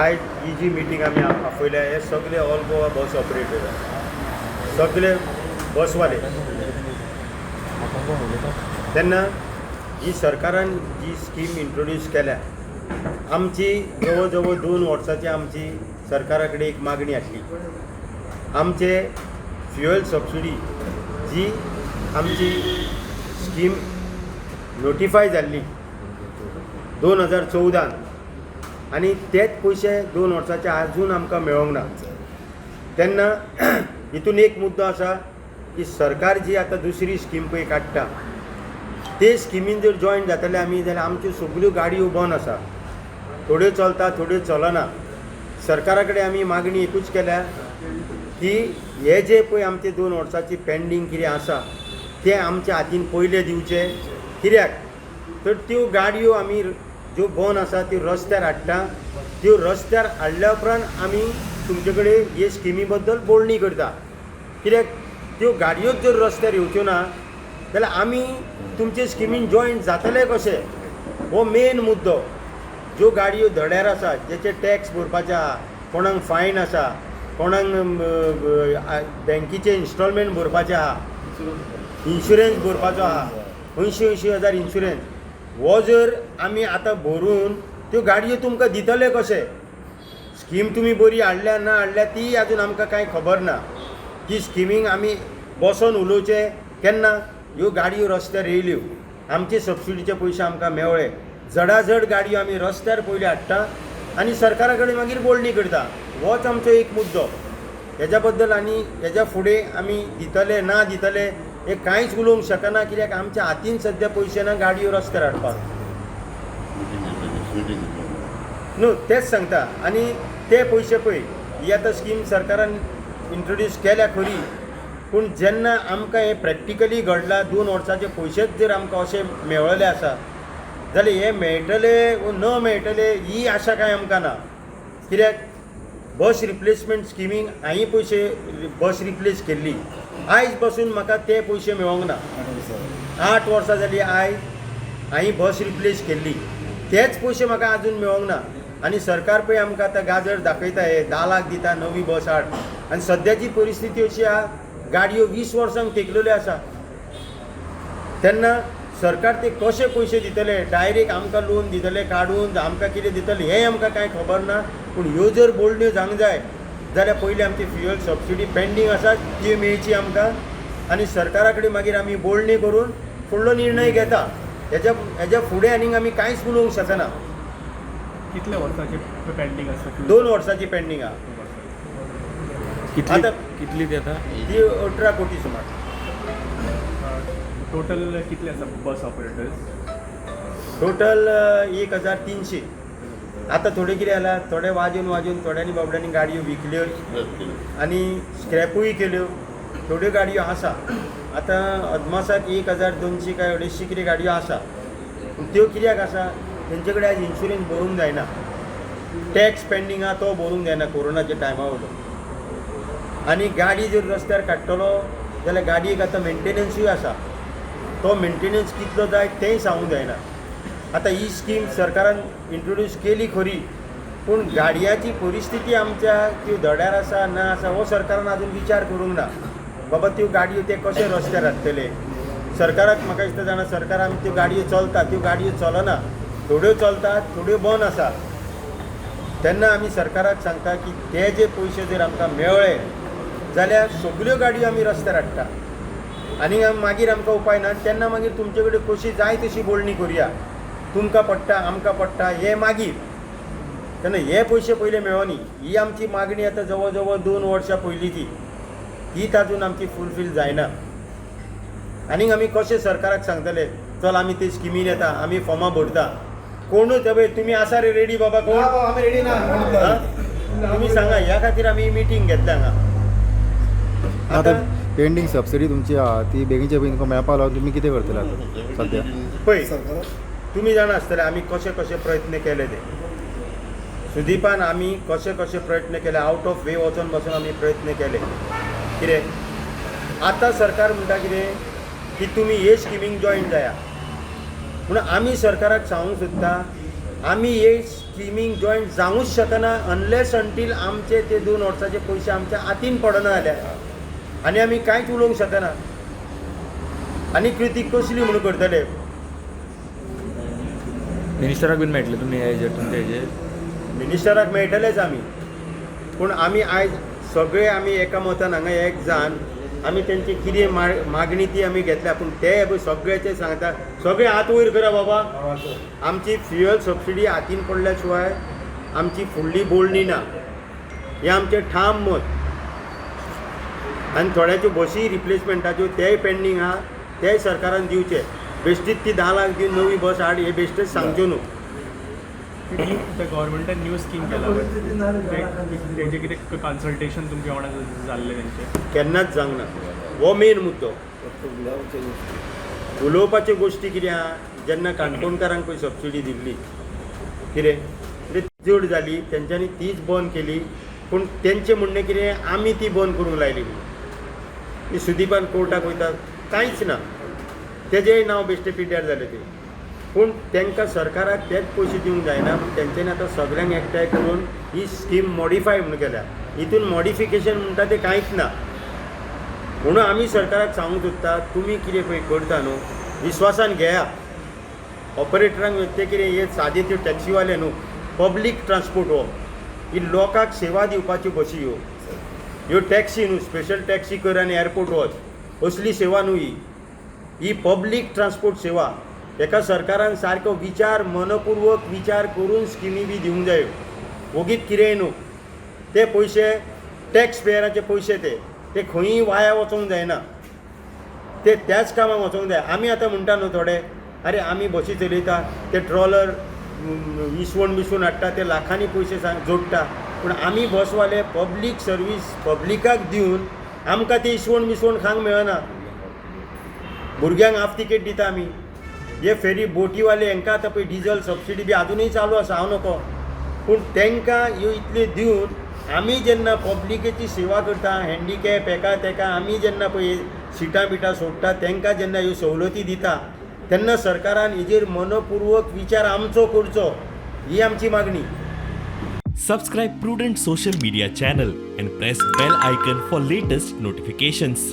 आयज ही जी मिटींग आमी आपयल्या हे सगळे ऑल गोवा बस ऑपरेटर सगळे बसवाले तेन्ना ही सरकारान जी स्कीम इंट्रोड्यूस केल्या आमची जवळ जवळ 2 वर्सांची आमची सरकारा कडेन एक मागणी आसली. आमचे फ्युएल सबसिडी जी आमची स्कीम नोटिफाय जाल्ली 2014 आनी तेच पयशे 2 वर्सांचे आजून आमकां मेळोंक ना. तेन्ना हितून एक मुद्दो आसा की सरकार जी आतां दुसरी स्कीम पळय काडटा ते स्किमीन जर जॉयन जातले आमी जाल्यार आमच्यो सगळ्यो गाडयो बंद आसा. थोड्यो चलता थोड्यो चलना. सरकारा कडेन आमी मागणी एकूच केल्या की हे जे पळय आमचे 2 वर्सांची पेंडींग कितें आसा ते आमच्या हातीन पयले दिवचे. कित्याक तर त्यो गाडयो आमी ज्यो बंद आसा त्यो रस्त्यार हाडटा. त्यो रस्त्यार हाडल्या उपरांत आमी तुमचे कडेन हे स्किमी बद्दल बोलणी करता. कित्याक त्यो गाडयोच जर रस्त्यार येवच्यो ना जाल्यार आमी तुमचे स्किमीन जॉयन जातले कशे हो मेन मुद्दो. ज्यो गाडयो धड्यार आसा जेचे टॅक्स भरपाचे आहा, कोणाक फायन आसा, कोणाक बँकेचे इन्स्टॉलमेंट भरपाचे आहा, इन्शुरन्स भरपाचो आहा, 80,000 इन्शुरन्स हो जर आमी आतां भरून त्यो गाडयो तुमकां दितले कशे. स्कीम तुमी बरी हाडल्या ना हाडल्या ती आजून आमकां कांय खबर ना. ती स्किमींक आमी बसोन उलोवचे केन्ना ह्यो गाडयो रस्त्यार येयल्यो आमचे सबसिडीचे पयशे आमकां मेवळे जडाजड गाडयो आमी रस्त्यार पयलीं हाडटा आनी सरकारा कडेन मागीर बोलणी करता. होच आमचो एक मुद्दो. हेज्या बद्दल आनी हेज्या फुडें आमी दितले ना दितले हे कांयच उलोवंक शकना. कित्याक आमच्या हातीन सद्या पयशे ना गाडयो रस्त्यार हाडपाक. न्हू तेच सांगता. आनी ते पयशे पळय ही आतां स्कीम सरकारान इंट्रोड्यूस केल्या खरी पूण जेन्ना आमकां हे प्रॅक्टिकली घडलां 2 वर्सांचे पयशेच जर आमकां अशे मेळ्ळले आसा जाल्यार हे मेळटले वो न मेळटले ही आशा कांय आमकां ना. कित्याक बस रिप्लेसमेंट स्किमीक हांवें पयशे बस रिप्लेस केल्ली आयज पासून म्हाका ते पयशे मेळोंक ना. 8 वर्सां जालीं आयज हांवें बस रिप्लेस केल्ली तेच पयशे म्हाका आजून मेळोंक ना. आनी सरकार पळय आमकां आतां गाजर दाखयता हे 10 लाख दिता नवी बस हाड आनी सद्याची परिस्थिती अशी आहा गाडयो 20 वर्सांक तेकलेल्यो आसा. तेन्ना सरकार ते कशे पयशे दितले डायरेक्ट आमकां लोन दितले काडून आमकां कितें दितले हें आमकां कांय खबर ना. पूण ह्यो जर बोलण्यो जावंक जाय जाल्यार पयलीं आमची फ्युएल सबसिडी पेंडींग आसा ती मेळची आमकां आनी सरकारा कडेन मागीर आमी बोलणी करून फुडलो निर्णय घेता. हेज्या फुडें आनीक आमी कांयच उलोवंक शकना. कितल्या वर्सांची पेंडींग आसा? 2 वर्सांची पेंडींग आहा. कितली देता ती 18 कोटी सुमार. टोटल कितले आसा बस ऑपरेटर्स? टोटल 1300. आतां थोडे कितें जाला थोडे वाजून थोड्यांनी बाबड्यांनी गाडयो विकल्यो आनी स्क्रॅपूय केल्यो. थोड्यो गाडयो आसा आतां अदमासाक 1200 काय 250 कितें गाडयो आसा. त्यो कित्याक आसा तेंचे कडेन आयज इन्शुरन्स भरूंक जायना. टॅक्स पेंडींग आहा तो भरूंक जायना कोरोनाच्या टायमा वयलो. आनी गाडी जर रस्त्यार काडटलो जाल्यार गाडयेक आतां मेंटेनन्सूय आसा. तो मेंटेनन्स कितलो जाय तेंय सांगूंक जायना. आतां ही स्कीम सरकारान इंट्रोड्यूस केली खरी पूण गाडयांची परिस्थिती आमच्या त्यो धड्यार आसा ना आसा हो सरकारान आजून विचार करूंक ना. बाबा त्यो गाडयो ते कशे रस्त्यार हाडटले. सरकाराक म्हाका दिसता जाणा सरकार आमी त्यो गाडयो चलता त्यो गाडयो चलना. थोड्यो चलतात थोड्यो बंद आसा. तेन्ना आमी सरकाराक सांगता की ते जे पयशे जर आमकां मेळ्ळे जाल्यार सगळ्यो गाडयो आमी रस्त्यार हाडटा आनी मागीर आमकां उपाय ना. तेन्ना मागीर तुमचे कडेन कशी जाय तशी बोलणी करुया. तुमकां पडटा आमकां पडटा हे मागीर. तेन्ना हे पयशे पयले मेळोनी ही आमची मागणी आतां जवळ जवळ 2 वर्सां पयलींची हीच आजून आमची फुलफील जायना. आनीक आमी कशे सरकाराक सांगतले चल आमी ते स्किमीन येता आमी फॉर्मां भरता. कोणूच हे तुमी आसा रे रेडी बाबा कोण आमी रेडी ना. तुमी सांगा ह्या खातीर आमी मिटींग घेतल्या हांगा. आतां पेंडींग सबसिडी तुमची आहा ती बेगीनच्या बेगीन तुमकां मेळपा लागून तुमी कितें करतले आतां सद्या? पळय तुमी जाणा आसतले आमी कशे कशे प्रयत्न केले ते. सुदीपान आमी कशे कशे प्रयत्न केले आवट ऑफ वे वचून बसून आमी प्रयत्न केले. कितें आतां सरकार म्हणटा कितें की तुमी हे स्किमीक जॉयन जाया. पूण आमी सरकाराक सांगूंक सोदता आमी हे स्किमींग जॉईन जावूच शकना अनलेस अंटील आमचे ते 2 वर्साचे पयशे आमच्या हातीन पडना जाल्यार आनी आमी कांयच उलोवंक शकना आनी कृती कसली म्हणून करतले. मिनिस्टराक बीन मेळटले तुमी हेजेर तुमचे हेजेर मिनिस्टराक मेळटलेच आमी पूण आमी आयज सगळे आमी एका मतान हांगा एक जावन आमी तेंची कितें मागणी ती आमी घेतल्या पूण ते सगळ्याचे सांगता सगळे हात वयर करा बाबा. आमची फ्युएल सबसिडी हातीन पडल्या शिवाय आमची फुडली बोलणी ना हें आमचें ठाम मत. आनी थोड्याच्यो बसी रिप्लेसमेंटाच्यो तेय पेंडींग आहा तेय सरकारान दिवचे. बेश्टीच ती 10 लाख दिवन नवी बस हाड हे बेश्टेच सांगच्यो न्हू. गव्हर्मेंटान न्यू स्कीम केला तेजे कितें कन्सल्टेशन तुमच्या वांगडा जाल्लें तेंचें केन्नाच जावंक ना. हो मेन मुद्दो. उलोवपाच्यो गोश्टी कितें आहा जेन्ना काणकोणकारांक पळय सबसिडी दिल्ली कितें म्हणजे जड जाली तेंच्यांनी तीच बंद केली पूण तेंचें म्हणणें कितें आमी ती बंद करूंक लायली म्हणून. ती सुदीपान कोर्टाक वयतात कांयच ना तेजेंय नांव बेश्टें पिड्ड्यार जालें तें. पूण तांकां सरकाराक तेच पयशे दिवंक जायना पूण तेंच्यांनी आतां सगळ्यांक एकठांय करून ही स्कीम मॉडिफाय म्हणून केल्या. हितून मॉडिफिकेशन म्हणटा तें कांयच ना. म्हणून आमी सरकाराक सांगूंक सोदता तुमी कितें पळय करता न्हू विश्वासान घेया. ऑपरेटरांक ते कितें हे सादे त्यो टॅक्सीवाले न्हू पब्लीक ट्रान्सपोर्ट हो ही लोकांक सेवा दिवपाच्यो बसी ह्यो टॅक्सी न्हू स्पेशल टॅक्सी कर आनी एअरपोर्ट वच असली सेवा न्हू ही पब्लीक ट्रान्सपोर्ट सेवा. एका सरकारान सारको विचार मनपूर्वक विचार करून स्किमी बी दिवंक जायो. वगीत कितेंय न्हू ते पयशे टॅक्स पेयराचे पयशे ते खंयी वाया वचोंक जायना. ते त्याच कामाक वचोंक जाय. आमी आतां म्हणटा न्हू थोडे अरे आमी बसी चलयता ते ट्रॉलर विसवण हाडटा ते लाखांनी पयशे जोडटा पूण आमी बसवाले पब्लीक सर्वीस पब्लिकाक दिवन आमकां ते इसवण खावंक मेळना. भुरग्यांक हाफ तिकेट दिता आमी. हे फेरी बोटीवाले हांकां आतां पळय डिझल सबसिडी बी अजुनूय चालू आसा हांव नको पूण तांकां ह्यो इतल्यो दिवन आमी जेन्ना पब्लिकेची सेवा करता हँडिकॅप हेका तेका आमी जेन्ना पळय सिटां बिटां सोडटा तांकां जेन्ना ह्यो सवलती दिता तेन्ना सरकारान हेजेर मनपूर्वक विचार आमचो करचो ही आमची मागणी. Subscribe Prudent social media channel and press bell icon for latest notifications.